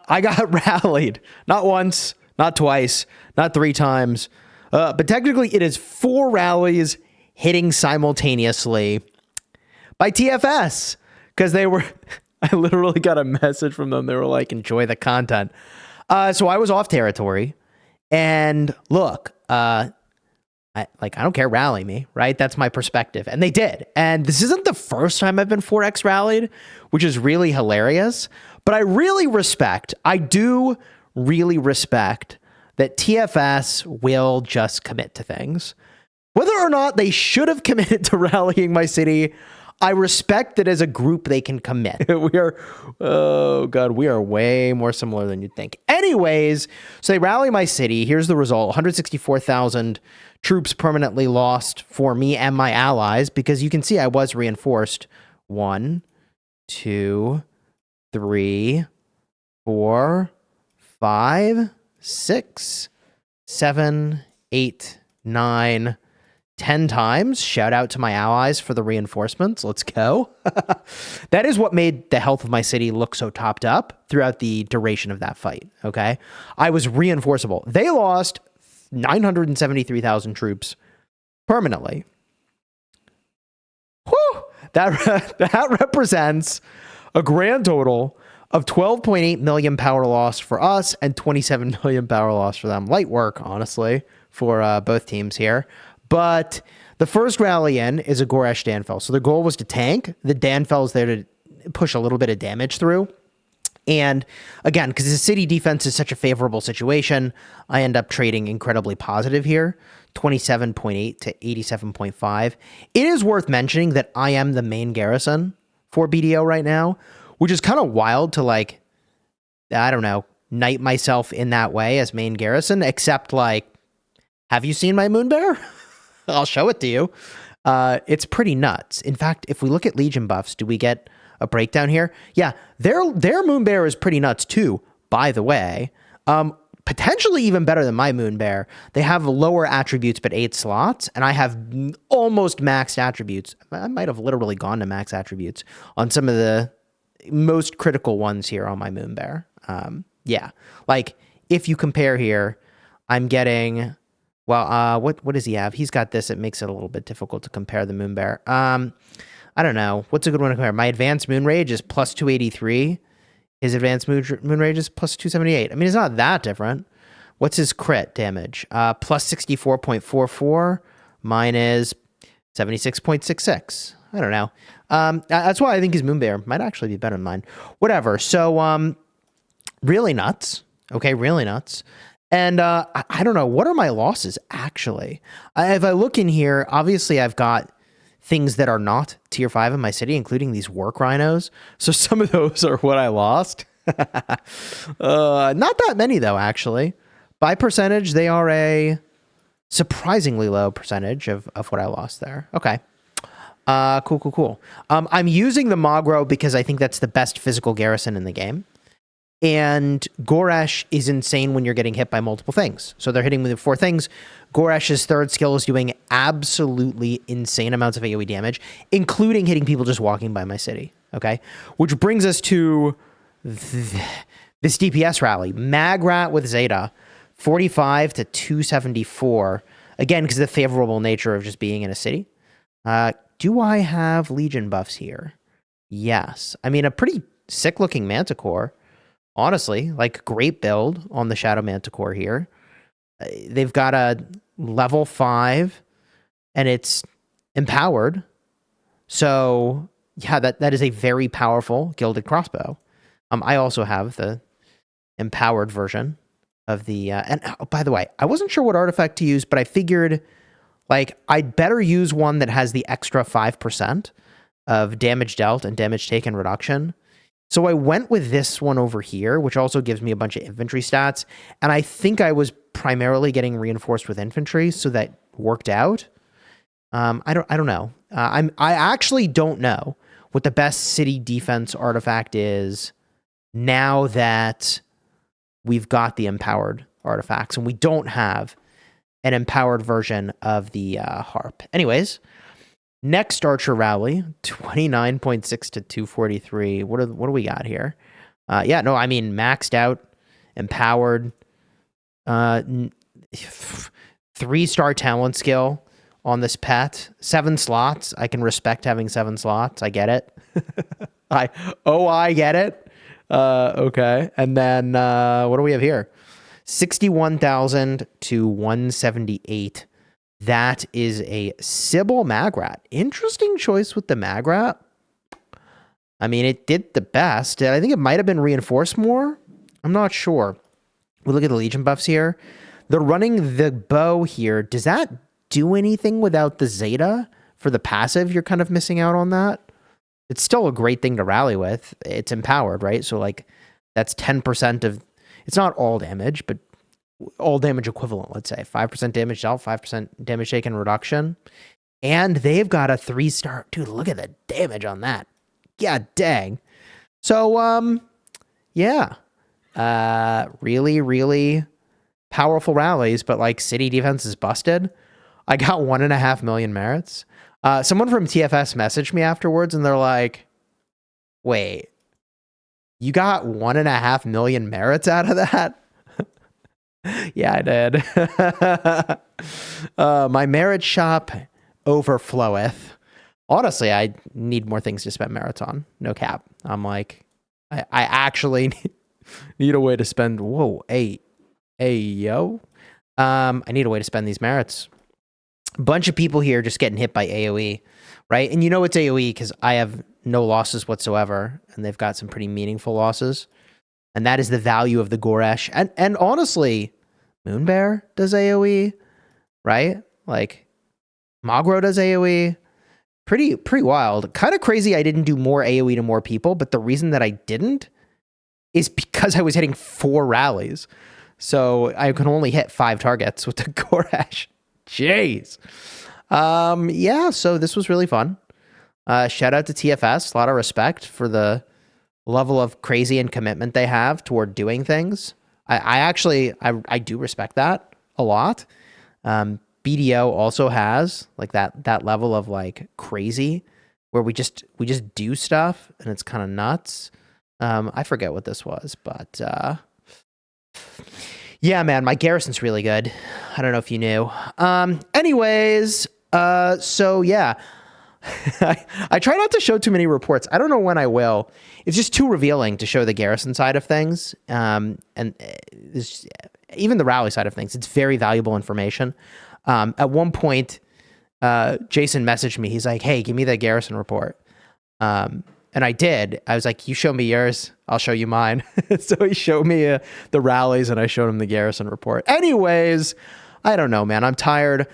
I got rallied. Not once, not twice, not 3 times. But technically it is 4 rallies hitting simultaneously by TFS. Because they were... I literally got a message from them. They were like, enjoy the content. So I was off territory. And look, I don't care, rally me, right? That's my perspective. And they did. And this isn't the first time I've been 4x rallied, which is really hilarious. But I do really respect that TFS will just commit to things. Whether or not they should have committed to rallying my city, I respect that as a group they can commit. We are way more similar than you'd think. Anyways, so they rally my city. Here's the result. 164,000 troops permanently lost for me and my allies, because you can see I was reinforced. 1, 2, 3, 4, 5, 6, 7, 8, 9, 10 times. Shout out to my allies for the reinforcements. Let's go. That is what made the health of my city look so topped up throughout the duration of that fight. Okay. I was reinforceable. They lost 973,000 troops permanently. Whew! That represents a grand total of 12.8 million power loss for us and 27 million power loss for them. Light work, honestly, for both teams here. But the first rally in is a Goresh Danfell. So the goal was to tank. The Danfell's there to push a little bit of damage through. And again, because the city defense is such a favorable situation, I end up trading incredibly positive here, 27.8 to 87.5. It is worth mentioning that I am the main garrison for BDO right now, which is kind of wild to, like, I don't know, knight myself in that way as main garrison, except, like, have you seen my Moonbear? I'll show it to you. It's pretty nuts. In fact, if we look at Legion buffs, do we get a breakdown here? Yeah, their Moonbear is pretty nuts too, by the way. Potentially even better than my Moonbear. They have lower attributes, but 8 slots, and I have almost maxed attributes. I might have literally gone to max attributes on some of the most critical ones here on my Moonbear. Yeah, like if you compare here, I'm getting... Well, what does he have? He's got this. It makes it a little bit difficult to compare the Moonbear. I don't know. What's a good one to compare? My advanced Moon Rage is plus 283. His advanced Moon Rage is plus 278. I mean, it's not that different. What's his crit damage? Plus 64.44. Mine is 76.66. I don't know. That's why I think his Moonbear might actually be better than mine. Whatever. So, really nuts. Okay, really nuts. And I don't know, what are my losses, actually? If I look in here, obviously I've got things that are not tier 5 in my city, including these work rhinos. So some of those are what I lost. Not that many, though, actually. By percentage, they are a surprisingly low percentage of what I lost there. Okay. Cool. I'm using the Magro because I think that's the best physical garrison in the game. And Goresh is insane when you're getting hit by multiple things. So they're hitting with 4 things. Goresh's third skill is doing absolutely insane amounts of AoE damage, including hitting people just walking by my city. Okay? Which brings us to this DPS rally. Magrat with Zeta, 45 to 274. Again, because of the favorable nature of just being in a city. Do I have Legion buffs here? Yes. I mean, a pretty sick-looking Manticore. Honestly, like, great build on the Shadow Manticore here. They've got a level 5, and it's empowered. So, yeah, that is a very powerful gilded crossbow. I also have the empowered version of the... and by the way, I wasn't sure what artifact to use, but I figured, like, I'd better use one that has the extra 5% of damage dealt and damage taken reduction. So I went with this one over here, which also gives me a bunch of infantry stats. And I think I was primarily getting reinforced with infantry, so that worked out. I don't know. I actually don't know what the best city defense artifact is now that we've got the empowered artifacts, and we don't have an empowered version of the harp. Anyways, next Archer rally, 29.6 to 243. What do we got here? Yeah, no, I mean, maxed out, empowered, 3-star talent skill on this pet, 7 slots. I can respect having 7 slots. I get it. I get it. Okay. And then, what do we have here? 61,000 to 178. That is a Sybil Magrat. Interesting choice with the Magrat. I mean, it did the best. I think it might have been reinforced more. I'm not sure. We look at the Legion buffs here. They're running the bow here. Does that do anything without the Zeta for the passive? You're kind of missing out on that. It's still a great thing to rally with. It's empowered, right? So like that's 10% of, it's not all damage, but all damage equivalent, let's say. 5% damage dealt, 5% damage taken reduction. And they've got a 3-star. Dude, look at the damage on that. Yeah, dang. So, yeah. Really, really powerful rallies, but like city defense is busted. I got 1.5 million merits. Someone from TFS messaged me afterwards and they're like, wait, you got 1.5 million merits out of that? Yeah, I did. My merit shop overfloweth. Honestly, I need more things to spend merits on. No cap. I'm like, I actually need a way to spend. Whoa, hey, yo. I need a way to spend these merits. A bunch of people here just getting hit by AoE, right? And you know it's AoE because I have no losses whatsoever, and they've got some pretty meaningful losses. And that is the value of the Goresh. And honestly, Moonbear does AoE, right? Like, Magro does AoE. Pretty wild. Kind of crazy I didn't do more AoE to more people, but the reason that I didn't is because I was hitting 4 rallies. So I can only hit 5 targets with the Goresh. Jeez. Yeah, so this was really fun. Shout out to TFS. A lot of respect for the level of crazy and commitment they have toward doing things. I actually do respect that a lot. BDO also has like that level of like crazy where we just do stuff and it's kind of nuts. I forget what this was, but yeah, man, my Garrison's really good. I don't know if you knew. Anyways, so yeah. I try not to show too many reports. I don't know when I will. It's just too revealing to show the Garrison side of things. And even the rally side of things. It's very valuable information. At one point, Jason messaged me. He's like, hey, give me the Garrison report. And I did. I was like, you show me yours, I'll show you mine. So he showed me the rallies and I showed him the Garrison report. Anyways, I don't know, man. I'm tired.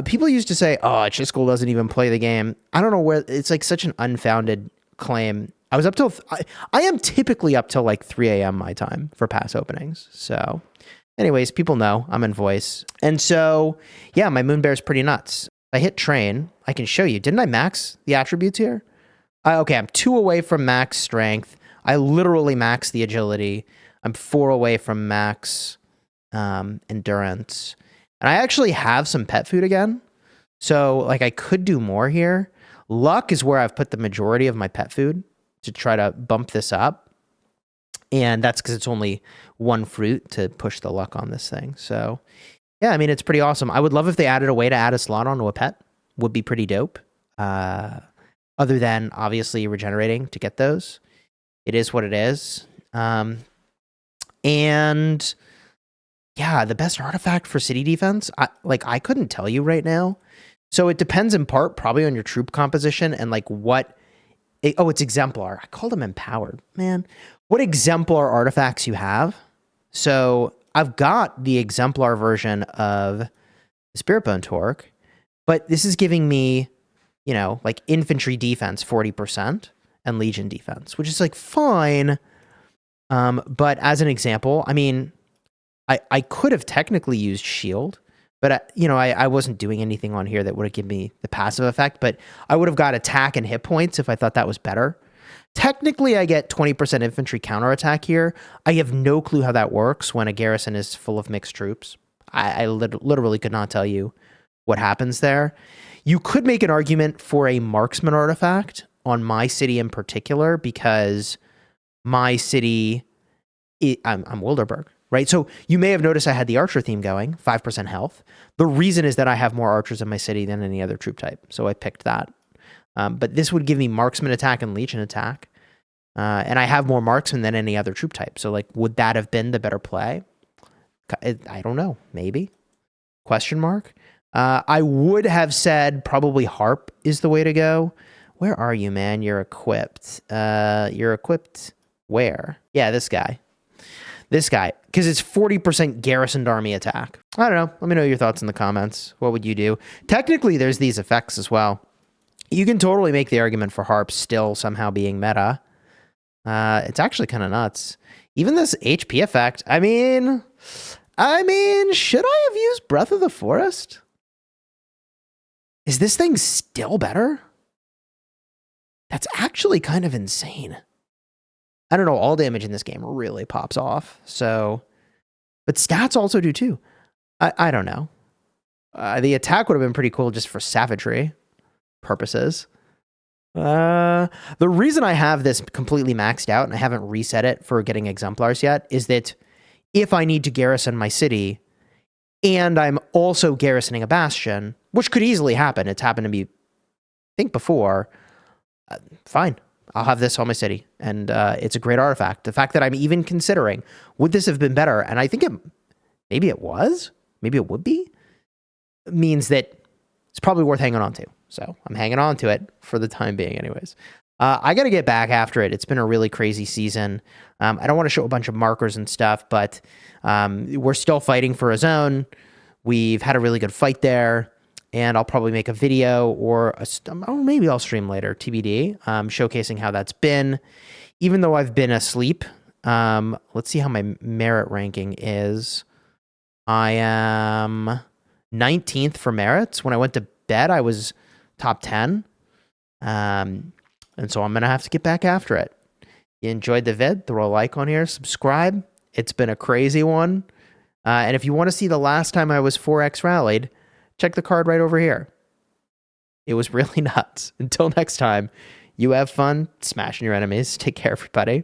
People used to say, oh, Chisgule doesn't even play the game. I don't know where, it's like such an unfounded claim. I was up till, I am typically up till like 3 a.m. my time for pass openings. So anyways, people know I'm in voice. And so, yeah, my Moonbear is pretty nuts. I hit train. I can show you. Didn't I max the attributes here? Okay, I'm 2 away from max strength. I literally max the agility. I'm 4 away from max endurance. And I actually have some pet food again. So, like, I could do more here. Luck is where I've put the majority of my pet food to try to bump this up. And that's because it's only 1 fruit to push the luck on this thing. So, yeah, I mean, it's pretty awesome. I would love if they added a way to add a slot onto a pet. Would be pretty dope. Other than, obviously, regenerating to get those. It is what it is. And, yeah, the best artifact for city defense, I couldn't tell you right now. So it depends in part probably on your troop composition and, like, what... it's Exemplar. I called them Empowered. Man, what Exemplar artifacts you have. So I've got the Exemplar version of the Spirit Bone Torque, but this is giving me, you know, like infantry defense 40% and Legion defense, which is like fine. But as an example, I mean, I could have technically used shield, but I wasn't doing anything on here that would have given me the passive effect, but I would have got attack and hit points if I thought that was better. Technically, I get 20% infantry counterattack here. I have no clue how that works when a garrison is full of mixed troops. I literally could not tell you what happens there. You could make an argument for a marksman artifact on my city in particular, because my city, I'm Wilderberg, right? So you may have noticed I had the archer theme going, 5% health. The reason is that I have more archers in my city than any other troop type, so I picked that. But this would give me marksman attack and legion attack. And I have more marksman than any other troop type. So, like, would that have been the better play? I don't know. Maybe? Question mark. I would have said probably harp is the way to go. Where are you, man? You're equipped. You're equipped where? Yeah, this guy. This guy. Because it's 40% garrisoned army attack. I don't know. Let me know your thoughts in the comments. What would you do? Technically, there's these effects as well. You can totally make the argument for harp still somehow being meta. It's actually kind of nuts. Even this HP effect. I mean, should I have used Breath of the Forest? Is this thing still better? That's actually kind of insane. I don't know. All damage in this game really pops off. So, but stats also do too. I don't know. The attack would have been pretty cool just for savagery purposes. The reason I have this completely maxed out and I haven't reset it for getting exemplars yet is that if I need to garrison my city and I'm also garrisoning a bastion, which could easily happen. It's happened to me, I think, before. Fine. I'll have this on my city. And it's a great artifact. The fact that I'm even considering, would this have been better? And I think maybe it was, maybe it would be, means that it's probably worth hanging on to. So I'm hanging on to it for the time being anyways. I got to get back after it. It's been a really crazy season. I don't want to show a bunch of markers and stuff, but we're still fighting for a zone. We've had a really good fight there, and I'll probably make a video or maybe I'll stream later, TBD, showcasing how that's been. Even though I've been asleep, let's see how my merit ranking is. I am 19th for merits. When I went to bed, I was top 10. And so I'm going to have to get back after it. You enjoyed the vid? Throw a like on here, subscribe. It's been a crazy one. And if you want to see the last time I was 4x rallied, check the card right over here. It was really nuts. Until next time, you have fun smashing your enemies. Take care, everybody.